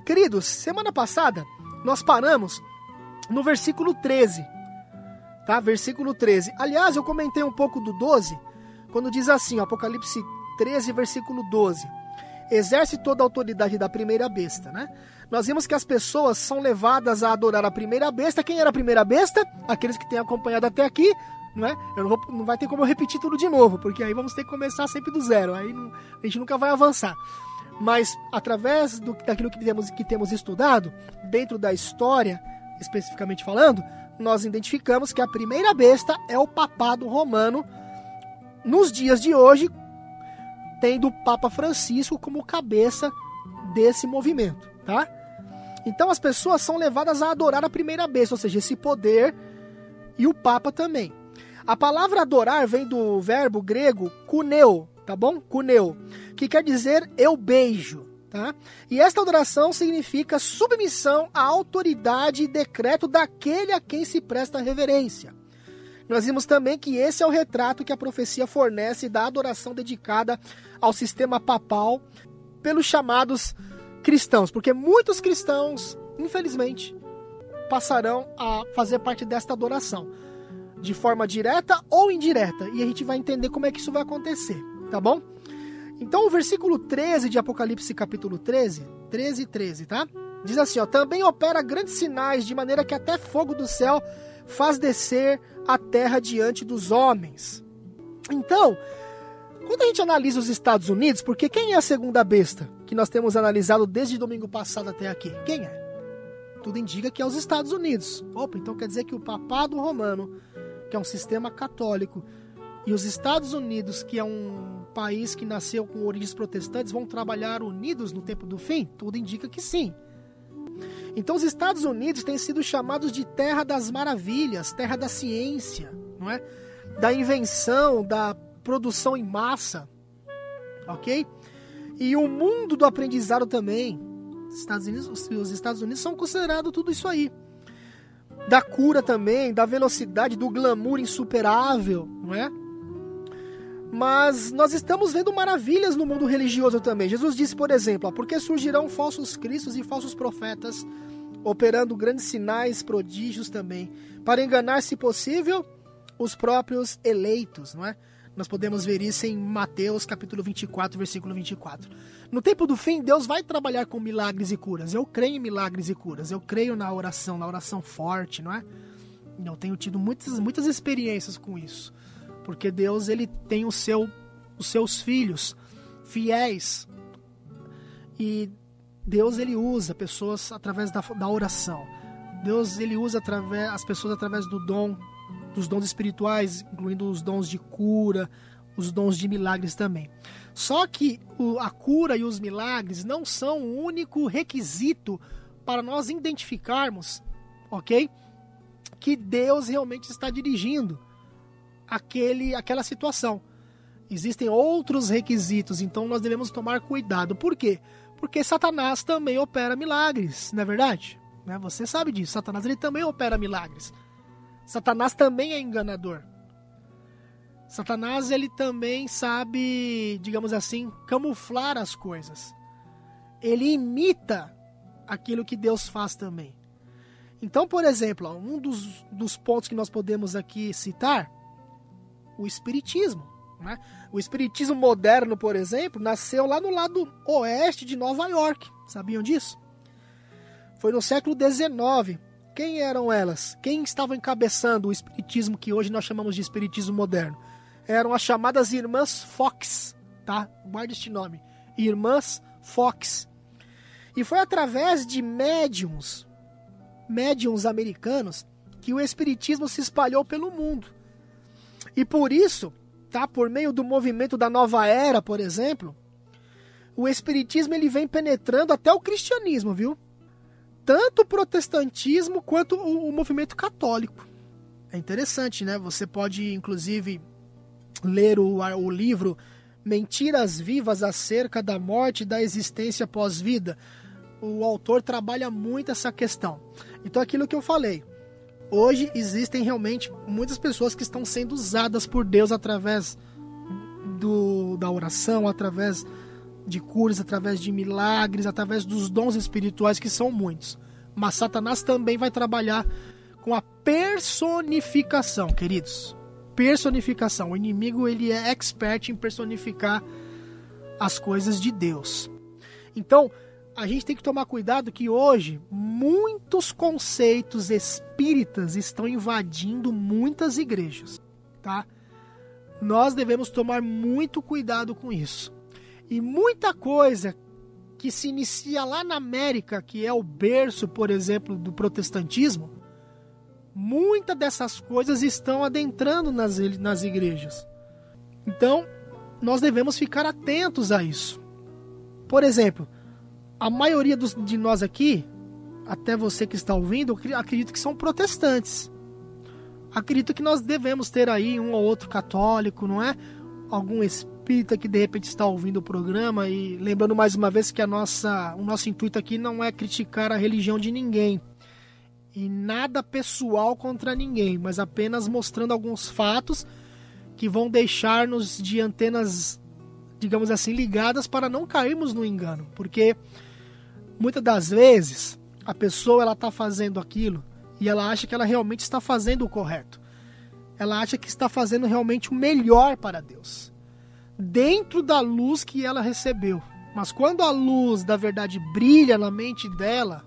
Queridos, semana passada nós paramos no versículo 13, tá? Versículo 13. Aliás, eu comentei um pouco do 12, quando diz assim, Apocalipse 13, versículo 12. Exerce toda a autoridade da primeira besta, né? Nós vimos que as pessoas são levadas a adorar a primeira besta. Quem era a primeira besta? Aqueles que têm acompanhado até aqui, não é? Não vai ter como eu repetir tudo de novo, porque aí vamos ter que começar sempre do zero, aí a gente nunca vai avançar. Mas através daquilo que temos estudado, dentro da história, especificamente falando, nós identificamos que a primeira besta é o papado romano, nos dias de hoje, tendo o Papa Francisco como cabeça desse movimento, tá? Então as pessoas são levadas a adorar a primeira besta, ou seja, esse poder, e o Papa também. A palavra adorar vem do verbo grego kuneo, tá bom? Kuneo, que quer dizer eu beijo, tá? E esta adoração significa submissão à autoridade e decreto daquele a quem se presta reverência. Nós vimos também que esse é o retrato que a profecia fornece da adoração dedicada ao sistema papal pelos chamados cristãos, porque muitos cristãos, infelizmente, passarão a fazer parte desta adoração, de forma direta ou indireta, e a gente vai entender como é que isso vai acontecer, tá bom? Então o versículo 13 de Apocalipse capítulo 13, tá? Diz assim, também opera grandes sinais, de maneira que até fogo do céu faz descer a terra diante dos homens. Então, quando a gente analisa os Estados Unidos, porque quem é a segunda besta que nós temos analisado desde domingo passado até aqui? Quem é? Tudo indica que é os Estados Unidos. Opa, então quer dizer que o papado romano, que é um sistema católico, e os Estados Unidos, que é um país que nasceu com origens protestantes, vão trabalhar unidos no tempo do fim? Tudo indica que sim. Então os Estados Unidos têm sido chamados de terra das maravilhas, terra da ciência, não é? Da invenção, da produção em massa, ok? E o mundo do aprendizado também. Os Estados Unidos são considerados tudo isso aí. Da cura também, da velocidade, do glamour insuperável, não é? Mas nós estamos vendo maravilhas no mundo religioso também. Jesus disse, por exemplo, porque surgirão falsos cristos e falsos profetas, operando grandes sinais, prodígios também, para enganar, se possível, os próprios eleitos, não é? Nós podemos ver isso em Mateus capítulo 24, versículo 24. No tempo do fim, Deus vai trabalhar com milagres e curas. Eu creio em milagres e curas. Eu creio na oração forte, não é? Eu tenho tido muitas experiências com isso. Porque Deus, ele tem os seus filhos fiéis. E Deus, ele usa pessoas através da oração. Deus, ele usa as pessoas através dos dons espirituais, incluindo os dons de cura, os dons de milagres também. Só que a cura e os milagres não são o único requisito para nós identificarmos, ok? Que Deus realmente está dirigindo aquela situação. Existem outros requisitos, então nós devemos tomar cuidado. Por quê? Porque Satanás também opera milagres, não é verdade? Você sabe disso, Satanás ele também opera milagres. Satanás também é enganador. Satanás ele também sabe, digamos assim, camuflar as coisas. Ele imita aquilo que Deus faz também. Então, por exemplo, um dos pontos que nós podemos aqui citar, o espiritismo, né? O espiritismo moderno, por exemplo, nasceu lá no lado oeste de Nova York. Sabiam disso? Foi no século XIX. Quem eram elas? Quem estava encabeçando o espiritismo que hoje nós chamamos de espiritismo moderno? Eram as chamadas Irmãs Fox, tá? Guarde este nome. Irmãs Fox. E foi através de médiums americanos que o espiritismo se espalhou pelo mundo. E por isso, tá? Por meio do movimento da Nova Era, por exemplo, o espiritismo ele vem penetrando até o cristianismo, viu? Tanto o protestantismo quanto o movimento católico. É interessante, né? Você pode, inclusive, ler o livro Mentiras Vivas acerca da morte e da existência pós-vida. O autor trabalha muito essa questão. Então, aquilo que eu falei. Hoje existem realmente muitas pessoas que estão sendo usadas por Deus através da oração, através de curas, através de milagres, através dos dons espirituais, que são muitos. Mas Satanás também vai trabalhar com a personificação, queridos. Personificação. O inimigo, ele é expert em personificar as coisas de Deus. Então, a gente tem que tomar cuidado que hoje muitos conceitos espíritas estão invadindo muitas igrejas, tá? Nós devemos tomar muito cuidado com isso. E muita coisa que se inicia lá na América, que é o berço, por exemplo, do protestantismo, muitas dessas coisas estão adentrando nas igrejas. Então, nós devemos ficar atentos a isso. Por exemplo, a maioria de nós aqui, até você que está ouvindo, acredito que são protestantes. Acredito que nós devemos ter aí um ou outro católico, não é? Algum espírita que de repente está ouvindo o programa. E lembrando mais uma vez que o nosso intuito aqui não é criticar a religião de ninguém. E nada pessoal contra ninguém, mas apenas mostrando alguns fatos que vão deixar-nos de antenas, digamos assim, ligadas para não cairmos no engano. Porque muitas das vezes a pessoa está fazendo aquilo e ela acha que ela realmente está fazendo o correto. Ela acha que está fazendo realmente o melhor para Deus, dentro da luz que ela recebeu. Mas quando a luz da verdade brilha na mente dela,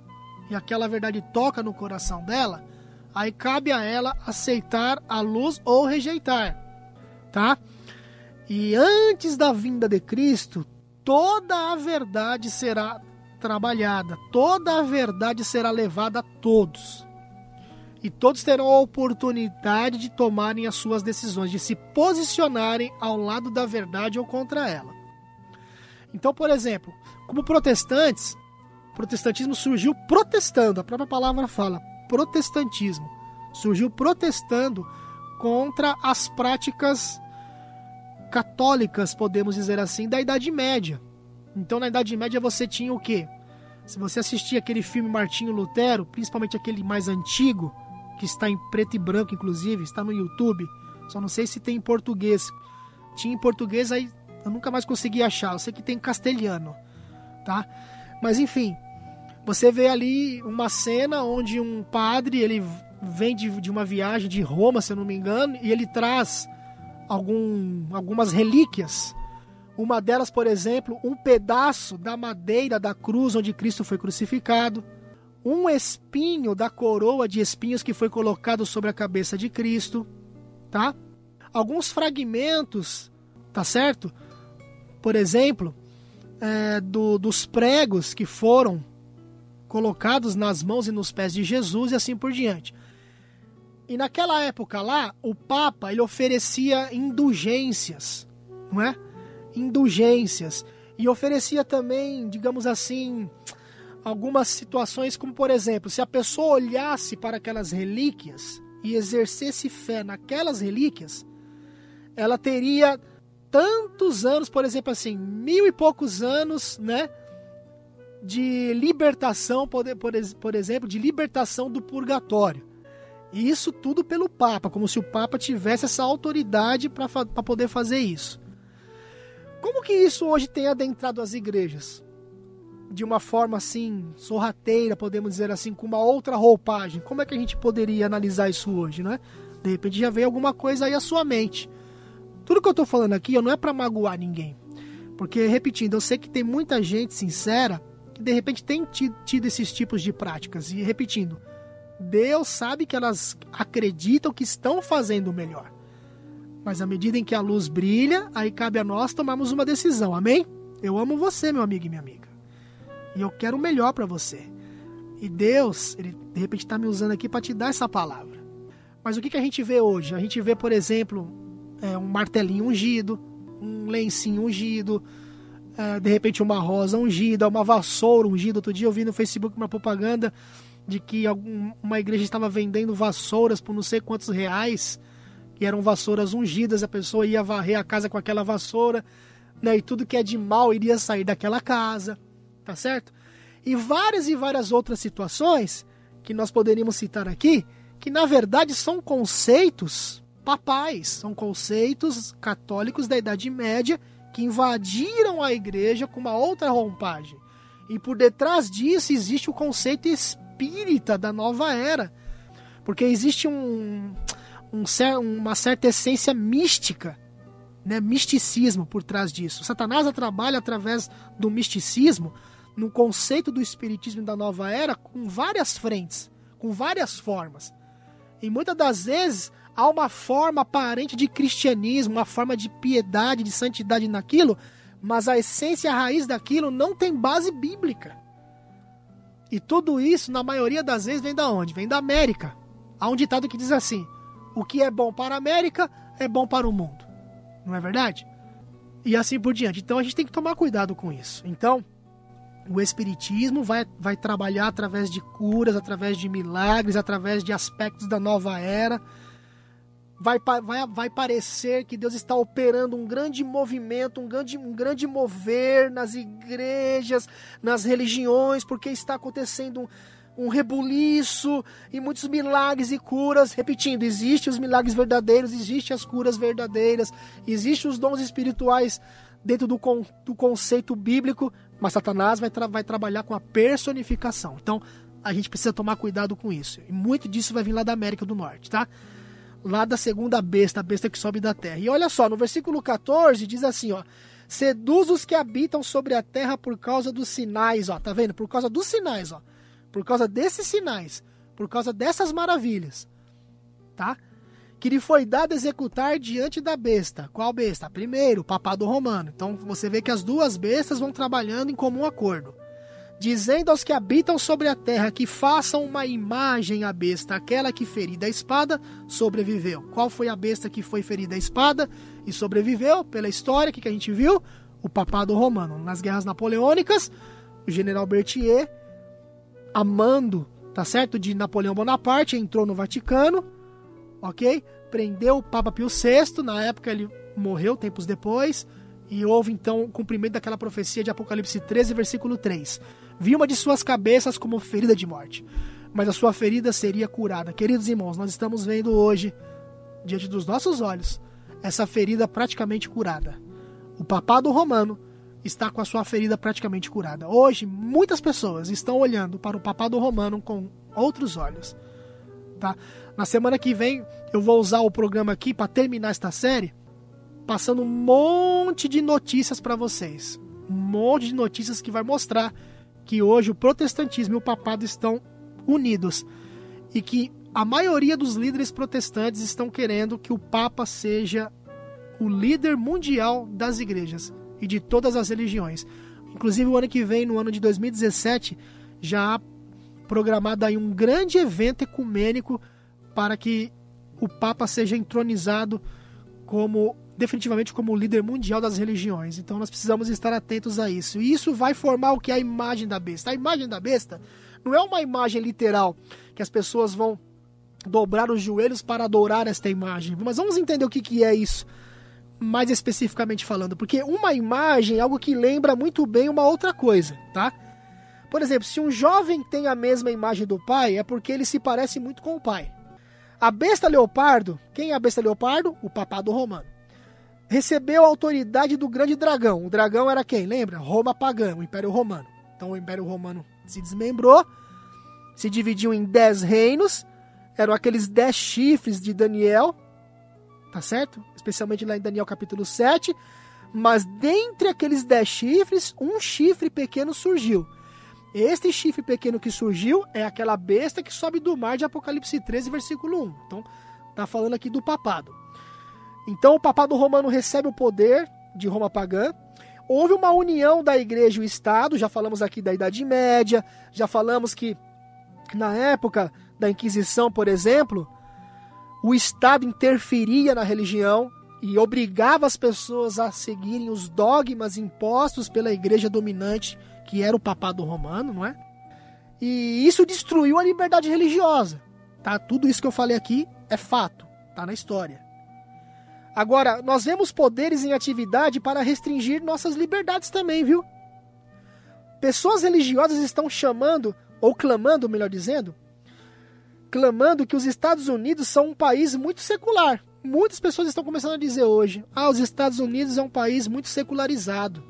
e aquela verdade toca no coração dela, aí cabe a ela aceitar a luz ou rejeitar, tá? E antes da vinda de Cristo, toda a verdade será trabalhada, toda a verdade será levada a todos. E todos terão a oportunidade de tomarem as suas decisões, de se posicionarem ao lado da verdade ou contra ela. Então, por exemplo, como protestantes, o protestantismo surgiu protestando, a própria palavra fala, protestantismo. Surgiu protestando contra as práticas católicas, podemos dizer assim, da Idade Média. Então, na Idade Média, você tinha o quê? Se você assistir aquele filme Martinho Lutero, principalmente aquele mais antigo, que está em preto e branco, inclusive, está no YouTube, só não sei se tem em português. Tinha em português, aí eu nunca mais consegui achar, eu sei que tem em castelhano, tá? Mas enfim, você vê ali uma cena onde um padre, ele vem de uma viagem de Roma, se eu não me engano, e ele traz algumas relíquias. Uma delas, por exemplo, um pedaço da madeira da cruz onde Cristo foi crucificado, um espinho da coroa de espinhos que foi colocado sobre a cabeça de Cristo, tá? Alguns fragmentos, tá certo? Por exemplo, dos pregos que foram colocados nas mãos e nos pés de Jesus e assim por diante. E naquela época lá, o Papa, ele oferecia indulgências, não é? Indulgências. E oferecia também, digamos assim, algumas situações como, por exemplo, se a pessoa olhasse para aquelas relíquias e exercesse fé naquelas relíquias, ela teria tantos anos, por exemplo assim, 1000 e poucos anos, né, de libertação, por exemplo, de libertação do purgatório. E isso tudo pelo Papa, como se o Papa tivesse essa autoridade para poder fazer isso. Como que isso hoje tem adentrado as igrejas? De uma forma assim, sorrateira, podemos dizer assim, com uma outra roupagem. Como é que a gente poderia analisar isso hoje, né? De repente já veio alguma coisa aí à sua mente. Tudo que eu estou falando aqui não é para magoar ninguém. Porque, repetindo, eu sei que tem muita gente sincera que de repente tem tido esses tipos de práticas. E repetindo, Deus sabe que elas acreditam que estão fazendo o melhor. Mas à medida em que a luz brilha, aí cabe a nós tomarmos uma decisão, amém? Eu amo você, meu amigo e minha amiga. E eu quero o melhor para você. E Deus, Ele de repente está me usando aqui para te dar essa palavra. Mas o que a gente vê hoje? A gente vê, por exemplo, um martelinho ungido, um lencinho ungido, de repente uma rosa ungida, uma vassoura ungida. Outro dia eu vi no Facebook uma propaganda de que uma igreja estava vendendo vassouras por não sei quantos reais, que eram vassouras ungidas, a pessoa ia varrer a casa com aquela vassoura, né, e tudo que é de mal iria sair daquela casa, tá certo? E várias outras situações que nós poderíamos citar aqui, que na verdade são conceitos papais, são conceitos católicos da Idade Média que invadiram a igreja com uma outra roupagem. E por detrás disso existe o conceito espírita da nova era. Porque existe uma certa essência mística, né? Misticismo por trás disso. Satanás trabalha através do misticismo no conceito do espiritismo da nova era com várias frentes, com várias formas. E muitas das vezes há uma forma aparente de cristianismo, uma forma de piedade, de santidade naquilo, mas a essência, a raiz daquilo não tem base bíblica. E tudo isso, na maioria das vezes, vem da onde? Vem da América. Há um ditado que diz assim: o que é bom para a América é bom para o mundo. Não é verdade? E assim por diante. Então a gente tem que tomar cuidado com isso. Então, o espiritismo vai trabalhar através de curas, através de milagres, através de aspectos da nova era. Vai parecer que Deus está operando um grande movimento, um grande mover nas igrejas, nas religiões, porque está acontecendo um rebuliço e muitos milagres e curas. Repetindo, existem os milagres verdadeiros, existem as curas verdadeiras, existem os dons espirituais dentro do conceito bíblico, mas Satanás vai trabalhar com a personificação. Então, a gente precisa tomar cuidado com isso. E muito disso vai vir lá da América do Norte, tá? Lá da segunda besta, a besta que sobe da terra. E olha só, no versículo 14 diz assim, ó: seduz os que habitam sobre a terra por causa dos sinais, ó, tá vendo? Por causa dos sinais, ó. Por causa desses sinais, por causa dessas maravilhas, tá? Que lhe foi dado executar diante da besta. Qual besta? Primeiro, o papado romano. Então você vê que as duas bestas vão trabalhando em comum acordo. Dizendo aos que habitam sobre a terra que façam uma imagem à besta, aquela que ferida a espada, sobreviveu. Qual foi a besta que foi ferida a espada e sobreviveu? Pela história, que a gente viu? O papado romano. Nas guerras napoleônicas, o general Berthier, amando, tá certo, de Napoleão Bonaparte, entrou no Vaticano, ok? Prendeu o Papa Pio VI, na época ele morreu tempos depois, e houve então o cumprimento daquela profecia de Apocalipse 13, versículo 3. Vi uma de suas cabeças como ferida de morte, mas a sua ferida seria curada. Queridos irmãos, nós estamos vendo hoje, diante dos nossos olhos, essa ferida praticamente curada. O papado romano está com a sua ferida praticamente curada. Hoje, muitas pessoas estão olhando para o papado romano com outros olhos. Tá? Na semana que vem, eu vou usar o programa aqui para terminar esta série, passando um monte de notícias para vocês. Um monte de notícias que vai mostrar que hoje o protestantismo e o papado estão unidos. E que a maioria dos líderes protestantes estão querendo que o Papa seja o líder mundial das igrejas e de todas as religiões. Inclusive o ano que vem, no ano de 2017, já há programado aí um grande evento ecumênico para que o Papa seja entronizado definitivamente como o líder mundial das religiões. Então nós precisamos estar atentos a isso. E isso vai formar o que é a imagem da besta. A imagem da besta não é uma imagem literal, que as pessoas vão dobrar os joelhos para adorar esta imagem. Mas vamos entender o que é isso, mais especificamente falando. Porque uma imagem é algo que lembra muito bem uma outra coisa, tá? Por exemplo, se um jovem tem a mesma imagem do pai, é porque ele se parece muito com o pai. A besta leopardo, quem é a besta leopardo? O papado romano. Recebeu a autoridade do grande dragão. O dragão era quem? Lembra? Roma pagã, o Império Romano. Então o Império Romano se desmembrou, se dividiu em 10 reinos, eram aqueles 10 chifres de Daniel, tá certo? Especialmente lá em Daniel capítulo 7, mas dentre aqueles 10 chifres, um chifre pequeno surgiu. Este chifre pequeno que surgiu é aquela besta que sobe do mar de Apocalipse 13, versículo 1. Então, tá falando aqui do papado. Então, o papado romano recebe o poder de Roma pagã. Houve uma união da igreja e o Estado, já falamos aqui da Idade Média, já falamos que na época da Inquisição, por exemplo, o Estado interferia na religião e obrigava as pessoas a seguirem os dogmas impostos pela igreja dominante, que era o papado romano, não é? E isso destruiu a liberdade religiosa, tá? Tudo isso que eu falei aqui é fato, tá na história. Agora, nós vemos poderes em atividade para restringir nossas liberdades também, viu? Pessoas religiosas estão chamando, ou clamando, melhor dizendo, clamando que os Estados Unidos são um país muito secular. muitas pessoas estão começando a dizer hoje, os Estados Unidos é um país muito secularizado.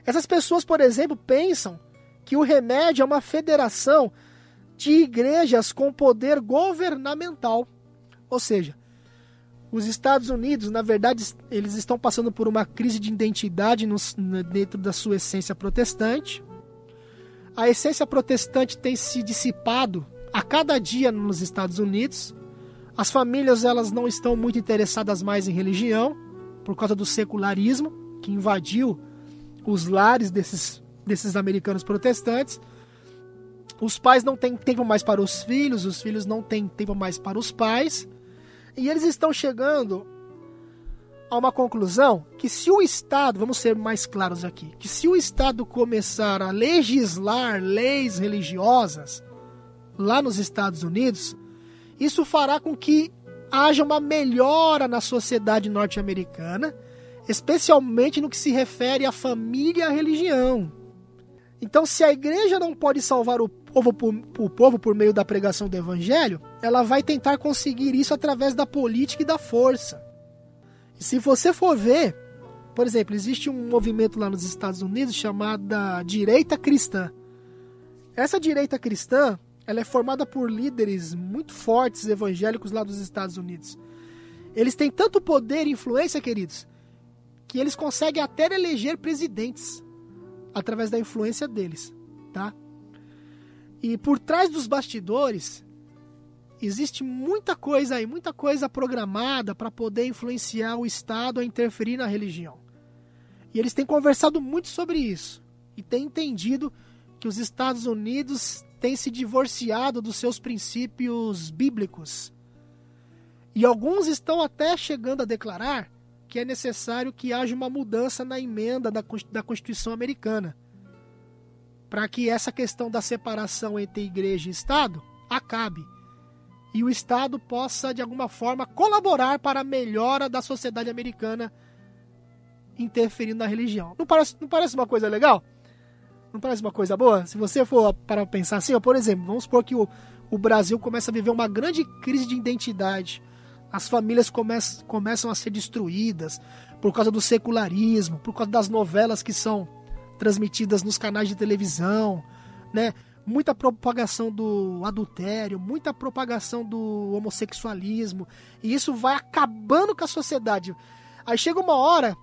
Essas pessoas, por exemplo, pensam que o remédio é uma federação de igrejas com poder governamental. Ou seja, os Estados Unidos, na verdade, eles estão passando por uma crise de identidade dentro da sua essência protestante. A essência protestante tem se dissipado a cada dia nos Estados Unidos. As famílias, elas não estão muito interessadas mais em religião, por causa do secularismo, que invadiu os lares desses americanos protestantes. Os pais não têm tempo mais para os filhos não têm tempo mais para os pais. E eles estão chegando a uma conclusão que se o Estado, vamos ser mais claros aqui, que se o Estado começar a legislar leis religiosas lá nos Estados Unidos, isso fará com que haja uma melhora na sociedade norte-americana, especialmente no que se refere à família e à religião. Então, se a igreja não pode salvar o povo por meio da pregação do evangelho, ela vai tentar conseguir isso através da política e da força. E se você for ver, por exemplo, existe um movimento lá nos Estados Unidos chamada direita cristã. Essa direita cristã, ela é formada por líderes muito fortes evangélicos lá dos Estados Unidos. Eles têm tanto poder e influência, queridos, que eles conseguem até eleger presidentes através da influência deles, tá? E por trás dos bastidores existe muita coisa aí, muita coisa programada para poder influenciar o Estado a interferir na religião. E eles têm conversado muito sobre isso e têm entendido que os Estados Unidos têm se divorciado dos seus princípios bíblicos. E alguns estão até chegando a declarar que é necessário que haja uma mudança na emenda da Constituição americana, para que essa questão da separação entre igreja e Estado acabe, e o Estado possa, de alguma forma, colaborar para a melhora da sociedade americana interferindo na religião. Não parece uma coisa legal? Não parece uma coisa boa? Se você for para pensar assim, por exemplo, vamos supor que o Brasil começa a viver uma grande crise de identidade. As famílias começam a ser destruídas por causa do secularismo, por causa das novelas que são transmitidas nos canais de televisão, né? Muita propagação do adultério, muita propagação do homossexualismo, e isso vai acabando com a sociedade. Aí chega uma hora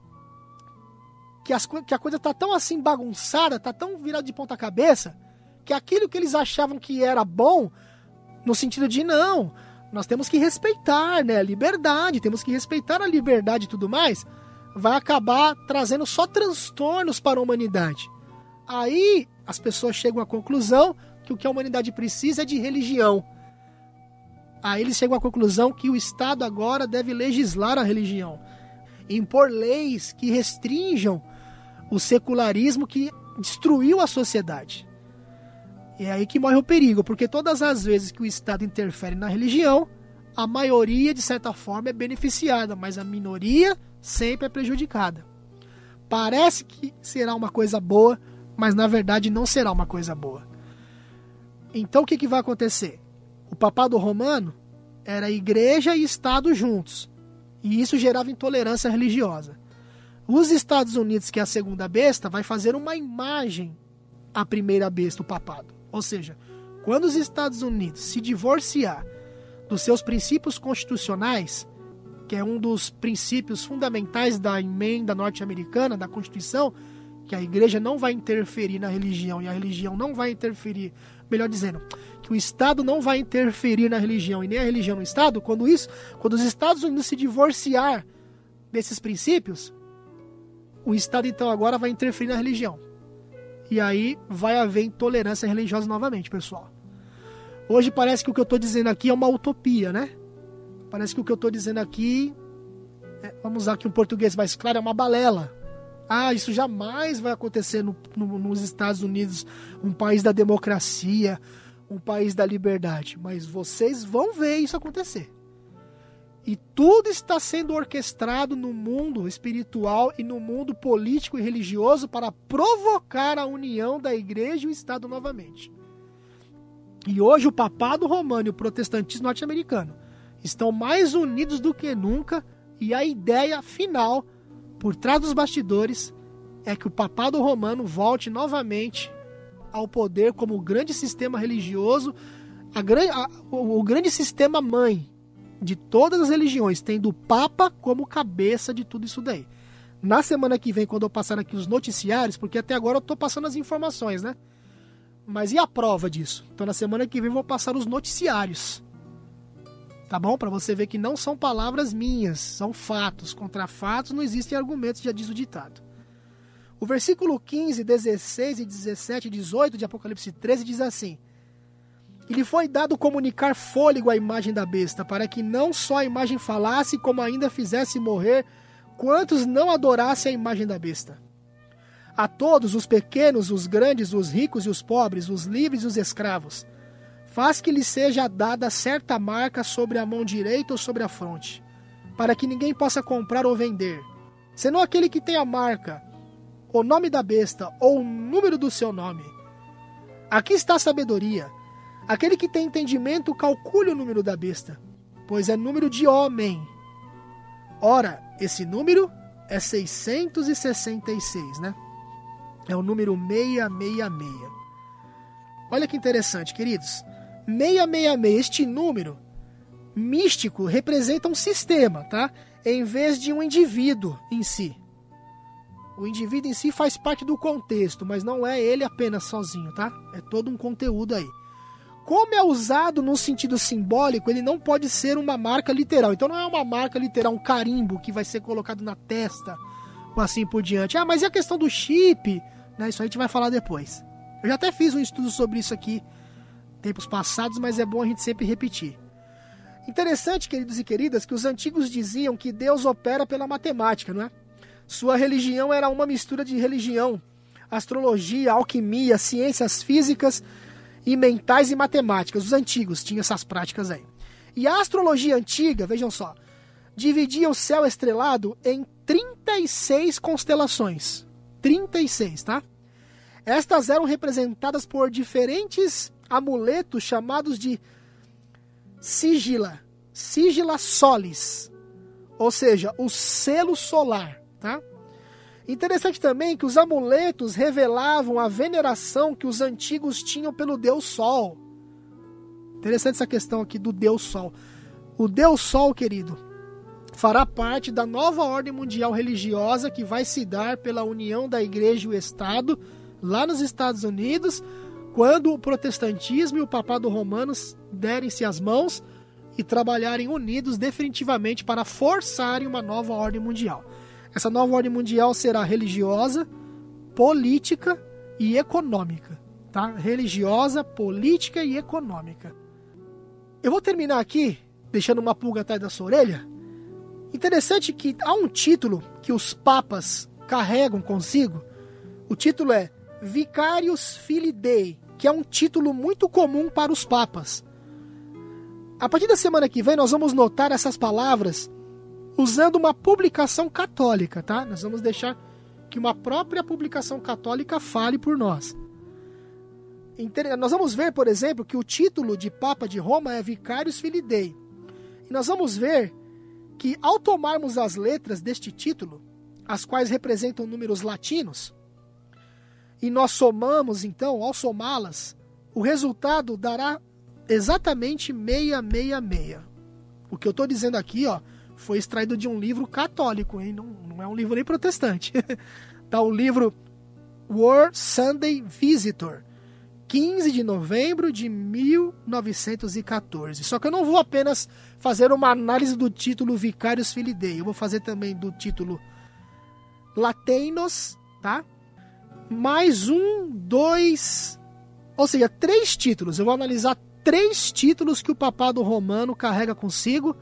que a coisa tá tão assim bagunçada, tá tão virada de ponta cabeça, que aquilo que eles achavam que era bom, no sentido de não, nós temos que respeitar, né, a liberdade, temos que respeitar a liberdade e tudo mais, vai acabar trazendo só transtornos para a humanidade. Aí as pessoas chegam à conclusão que o que a humanidade precisa é de religião. Aí eles chegam à conclusão que o Estado agora deve legislar a religião, impor leis que restringam o secularismo que destruiu a sociedade. E é aí que morre o perigo, porque todas as vezes que o Estado interfere na religião, a maioria, de certa forma, é beneficiada, mas a minoria sempre é prejudicada. Parece que será uma coisa boa, mas na verdade não será uma coisa boa. Então o que vai acontecer? O papado romano era igreja e Estado juntos, e isso gerava intolerância religiosa. Os Estados Unidos, que é a segunda besta, vai fazer uma imagem à primeira besta, o papado. Ou seja, quando os Estados Unidos se divorciar dos seus princípios constitucionais, que é um dos princípios fundamentais da emenda norte-americana, da Constituição, que a igreja não vai interferir na religião e a religião não vai interferir, melhor dizendo, que o Estado não vai interferir na religião e nem a religião no Estado, quando os Estados Unidos se divorciar desses princípios, o Estado então agora vai interferir na religião. E aí vai haver intolerância religiosa novamente, pessoal. Hoje parece que o que eu estou dizendo aqui é uma utopia, né? Parece que o que eu estou dizendo aqui, vamos usar aqui um português mais claro, é uma balela. Isso jamais vai acontecer nos Estados Unidos, um país da democracia, um país da liberdade. Mas vocês vão ver isso acontecer. E tudo está sendo orquestrado no mundo espiritual e no mundo político e religioso para provocar a união da igreja e o Estado novamente. E hoje o papado romano e o protestantismo norte-americano, estão mais unidos do que nunca, e a ideia final, por trás dos bastidores, é que o papado romano volte novamente ao poder como o grande sistema religioso, o grande sistema mãe de todas as religiões, tendo o Papa como cabeça de tudo isso daí. Na semana que vem, quando eu passar aqui os noticiários, porque até agora eu estou passando as informações, né? Mas e a prova disso? Então na semana que vem eu vou passar os noticiários. Tá bom? Para você ver que não são palavras minhas, são fatos. Contra fatos não existem argumentos, já diz o ditado. O versículo 15, 16, 17 e 18 de Apocalipse 13 diz assim: E lhe foi dado comunicar fôlego à imagem da besta, para que não só a imagem falasse, como ainda fizesse morrer quantos não adorassem a imagem da besta. A todos, os pequenos, os grandes, os ricos e os pobres, os livres e os escravos, faz que lhe seja dada certa marca sobre a mão direita ou sobre a fronte, para que ninguém possa comprar ou vender, senão aquele que tem a marca, o nome da besta ou o número do seu nome. Aqui está a sabedoria. Aquele que tem entendimento calcule o número da besta, pois é número de homem. Ora, esse número é 666, né? É o número 666. Olha que interessante, queridos. 666, este número místico representa um sistema, tá? Em vez de um indivíduo em si. O indivíduo em si faz parte do contexto, mas não é ele apenas sozinho, tá? É todo um conteúdo aí. Como é usado no sentido simbólico, ele não pode ser uma marca literal. Então não é uma marca literal, um carimbo que vai ser colocado na testa ou assim por diante. Ah, mas e a questão do chip? Né, isso a gente vai falar depois. Eu já até fiz um estudo sobre isso aqui tempos passados, mas é bom a gente sempre repetir. Interessante, queridos e queridas, que os antigos diziam que Deus opera pela matemática, não é? Sua religião era uma mistura de religião, astrologia, alquimia, ciências físicas e mentais e matemáticas. Os antigos tinham essas práticas aí. E a astrologia antiga, vejam só, dividia o céu estrelado em 36 constelações. 36, tá? Estas eram representadas por diferentes amuletos chamados de sigila solis, ou seja, o selo solar, tá? Interessante também que os amuletos revelavam a veneração que os antigos tinham pelo Deus Sol. Interessante essa questão aqui do Deus Sol. O Deus Sol, querido, fará parte da nova ordem mundial religiosa que vai se dar pela união da Igreja e o Estado lá nos Estados Unidos, quando o protestantismo e o papado romano derem-se as mãos e trabalharem unidos definitivamente para forçarem uma nova ordem mundial. Essa nova ordem mundial será religiosa, política e econômica, tá? Religiosa, política e econômica. Eu vou terminar aqui, deixando uma pulga atrás da sua orelha. Interessante que há um título que os papas carregam consigo. O título é Vicarius Filii Dei, que é um título muito comum para os papas. A partir da semana que vem nós vamos notar essas palavras usando uma publicação católica, tá? Nós vamos deixar que uma própria publicação católica fale por nós. Nós vamos ver, por exemplo, que o título de Papa de Roma é Vicarius Filii Dei. E nós vamos ver que ao tomarmos as letras deste título, as quais representam números latinos, e nós somamos, então, ao somá-las, o resultado dará exatamente 666. O que eu estou dizendo aqui, ó, foi extraído de um livro católico, hein? Não é um livro nem protestante. Tá o livro World Sunday Visitor, 15 de novembro de 1914. Só que eu não vou apenas fazer uma análise do título Vicarius Filii Dei, eu vou fazer também do título Latinos, tá? Mais 1, 2, ou seja, 3 títulos. Eu vou analisar 3 títulos que o papado romano carrega consigo.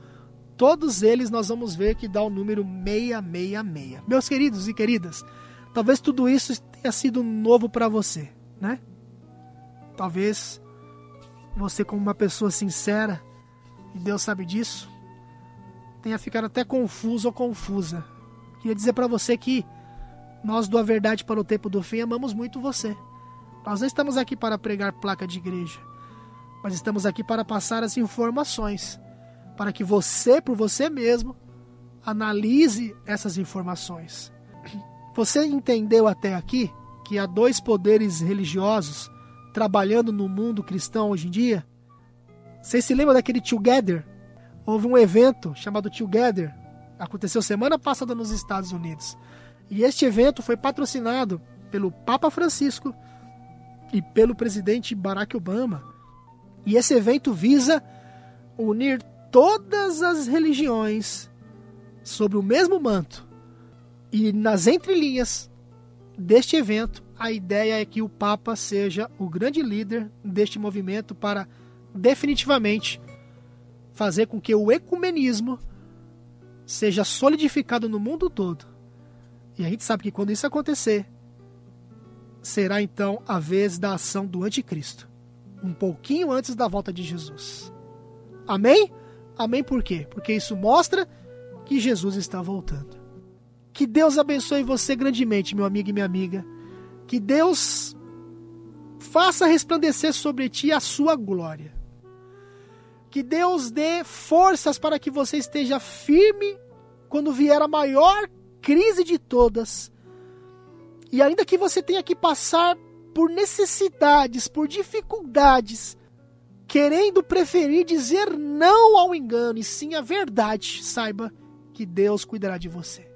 Todos eles nós vamos ver que dá o número 666. Meus queridos e queridas, talvez tudo isso tenha sido novo para você, né? Talvez você, como uma pessoa sincera, e Deus sabe disso, tenha ficado até confuso ou confusa. Queria dizer para você que nós do A Verdade para o Tempo do Fim amamos muito você. Nós não estamos aqui para pregar placa de igreja, mas estamos aqui para passar as informações, para que você, por você mesmo, analise essas informações. Você entendeu até aqui que há dois poderes religiosos trabalhando no mundo cristão hoje em dia? Você se lembra daquele Together? Houve um evento chamado Together, aconteceu semana passada nos Estados Unidos. E este evento foi patrocinado pelo Papa Francisco e pelo presidente Barack Obama. E esse evento visa unir todas as religiões sob o mesmo manto. E nas entrelinhas deste evento, a ideia é que o Papa seja o grande líder deste movimento para definitivamente fazer com que o ecumenismo seja solidificado no mundo todo. E a gente sabe que quando isso acontecer, será então a vez da ação do anticristo, um pouquinho antes da volta de Jesus. Amém? Amém por quê? Porque isso mostra que Jesus está voltando. Que Deus abençoe você grandemente, meu amigo e minha amiga. Que Deus faça resplandecer sobre ti a sua glória. Que Deus dê forças para que você esteja firme quando vier a maior crise de todas. E ainda que você tenha que passar por necessidades, por dificuldades, querendo preferir dizer não ao engano e sim a verdade, saiba que Deus cuidará de você.